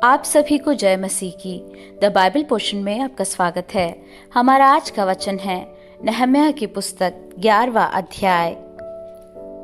आप सभी को जय मसीह की द बाइबल पोर्शन में आपका स्वागत है। हमारा आज का वचन है नहम्याह की पुस्तक 11वां अध्याय।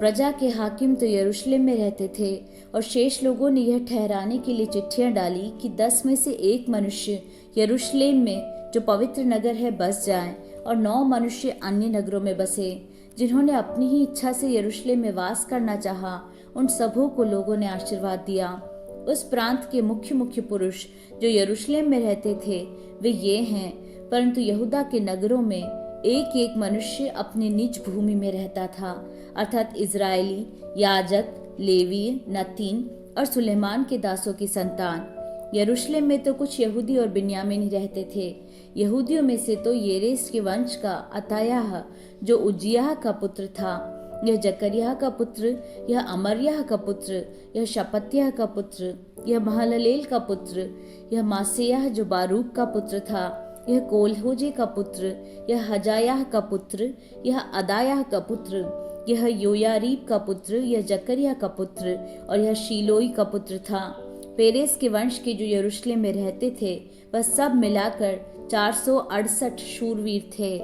प्रजा के हाकिम तो यरूशलेम में रहते थे और शेष लोगों ने यह ठहराने के लिए चिट्ठियां डाली कि 10 में से एक मनुष्य यरूशलेम में जो पवित्र नगर है बस जाएं और 9 मनुष्य अन्य नगरों में बसे। जिन्होंने अपनी ही इच्छा से यरूशलेम में वास करना चाहा, उन सबों को लोगों ने आशीर्वाद दिया। उस प्रांत के मुख्य मुख्य पुरुष जो यरूशलेम में रहते थे वे ये हैं, परंतु यहूदा के नगरों में एक एक मनुष्य अपने निज भूमि में रहता था, अर्थात इजरायली, याजक, लेवी, नतीन और सुलेमान के दासों की संतान। यरूशलेम में तो कुछ यहूदी और बिन्यामीनी रहते थे। यहूदियों में से तो येरेस के वंश का अतायाह जो उज्जियाह का पुत्र था, यह जकरिया का पुत्र, यह अमर्याह का पुत्र, यह शपत्याह का पुत्र, यह महललेल का पुत्र, यह मासेयाह जो बारूक का पुत्र था, यह कोलहोजे का पुत्र, यह हजायाह का पुत्र, यह अदायाह का पुत्र, यह योयारीब का पुत्र, यह जकरिया का पुत्र और यह शीलोई का पुत्र था। पेरेस के वंश के जो यरूशलेम में रहते थे वह सब मिलाकर 468 शूरवीर थे।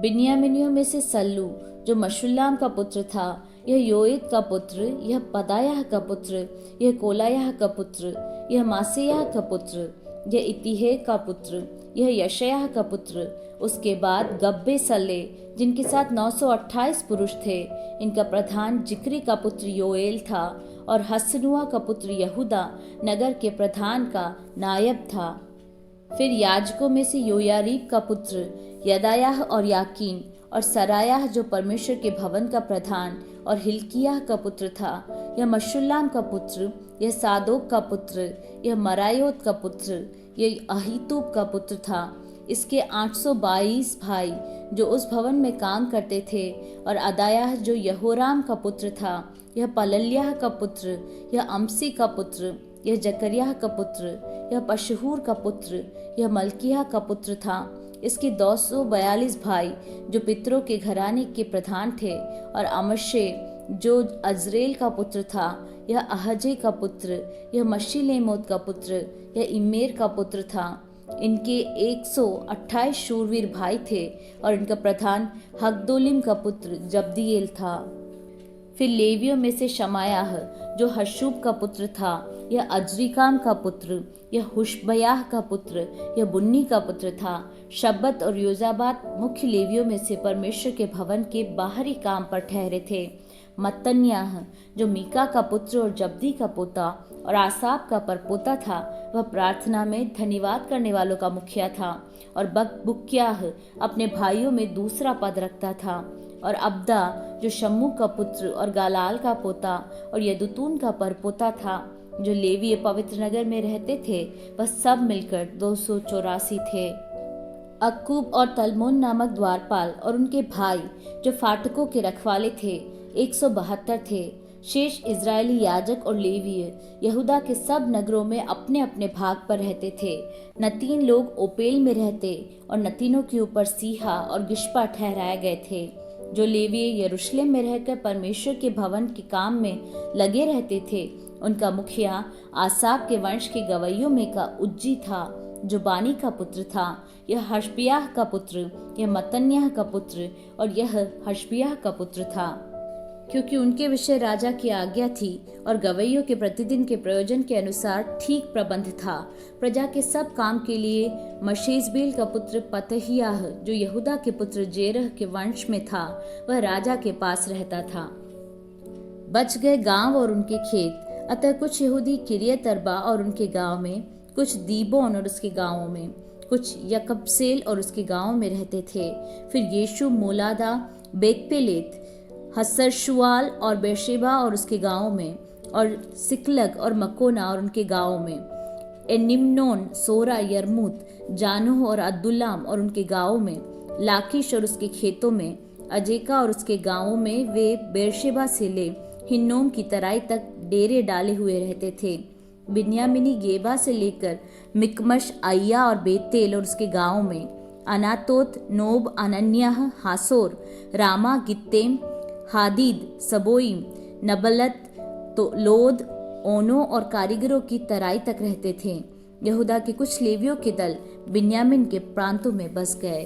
बिन्यामीनियों में से सल्लू जो मशुल्लाम का पुत्र था, यह योएद का पुत्र, यह पदायाह का पुत्र, यह कोलायाह का पुत्र, यह मासेयाह का पुत्र, यह इतिहे का पुत्र, यह यशयाह का पुत्र। उसके बाद गब्बे सल्ले जिनके साथ 928 पुरुष थे। इनका प्रधान जिक्री का पुत्र योएल था और हसनुआ का पुत्र यहूदा नगर के प्रधान का नायब था। फिर याजकों में से योयारीब का पुत्र यदायाह और याकीन और सरायाह जो परमेश्वर के भवन का प्रधान और हिल्कियाह का पुत्र था, यह मशुल्लाम का पुत्र, यह सादोक का पुत्र, यह मरायोत का पुत्र, यह अहीतूब का पुत्र था। इसके 822 भाई जो उस भवन में काम करते थे। और अदायाह जो यहोराम का पुत्र था, यह पलल्याह का पुत्र, यह अमसी का पुत्र, यह जकरिया का पुत्र, यह पशहूर का पुत्र, यह मल्किया का पुत्र था। इसके 242 भाई जो पितरों के घराने के प्रधान थे। और अमशे जो अजरेल का पुत्र था, यह अहजे का पुत्र, यह मशीलेमोत का पुत्र, यह इम्मेर का पुत्र था। इनके 128 शूरवीर भाई थे और इनका प्रधान हगदोलिम का पुत्र जब्दिएल था। फिर लेवियों में से शमायाह जो हशूब का पुत्र था, यह अजरिकाम का पुत्र, यह हुशबयाह का पुत्र, यह बुन्नी का पुत्र था। शब्बत और योजाबात मुख्य लेवियों में से परमेश्वर के भवन के बाहरी काम पर ठहरे थे। मत्तन्याह जो मीका का पुत्र और जब्दी का पोता और आसाप का परपोता था, वह प्रार्थना में धन्यवाद करने वालों का मुखिया था। और बकबुक्याह अपने भाइयों में दूसरा पद रखता था। और अब्दा जो शम्मू का पुत्र और गालाल का पोता और यदुतून का परपोता था, जो लेवी पवित्र नगर में रहते थे, वह सब मिलकर 284 थे। अक्कूब और तलमोन नामक द्वारपाल और उनके भाई जो फाटकों के रखवाले थे 172 थे। शेष इजरायली याजक और लेवीय यहूदा के सब नगरों में अपने अपने भाग पर रहते थे। नतीन लोग ओपेल में रहते और नतीनों के ऊपर सीहा और गिश्पा ठहराए गए थे। जो लेवीय यरूशलेम में रहकर परमेश्वर के भवन के काम में लगे रहते थे, उनका मुखिया आसाप के वंश के गवैयों में का उज्जी था, जो बानी का पुत्र था। यह हशबियाह का पुत्र, यह मत्तन्याह का पुत्र और यह हशबियाह का पुत्र था। क्योंकि उनके विषय राजा की आज्ञा थी और गवैयों के प्रतिदिन के प्रयोजन के अनुसार ठीक प्रबंध था। प्रजा के सब काम के लिए मशेजबेल का पुत्र पतहियाह जो यहूदा के पुत्र जेरह के वंश में था, वह राजा के पास रहता था। बच गए गांव और उनके खेत, अतः कुछ यहूदी किरियत अर्बा और उनके गांव में, कुछ दीबोन और उसके गांवों में, कुछ यकबसेल और उसके गांवों में रहते थे। फिर यीशु, मोलादा, बेकपेलेत, हसरशुआल और बेरशेबा और उसके गांवों में, और सिकलग और मकोना और उनके गांवों में, एनिम्नोन, सोरा, यरमूत, जानोह और अद्दुल्लाम और उनके गांवों में, लाकीश और उसके खेतों में, अजेका और उसके गांवों में। वे बेरशेबा से ले हिन्नोम की तराई तक डेरे डाले हुए रहते थे। बिन्यामिनी गेबा से लेकर मिकमश, अय्या और बेतेल और उसके गांवों में, अनातोत, नोब, अनन्याह, हासोर, रामा, गित्तेम, हादीद, सबोइम, नबलत, तो लोद, ओनों और कारीगरों की तराई तक रहते थे। यहूदा के कुछ लेवियों के दल बिन्यामीन के प्रांतों में बस गए।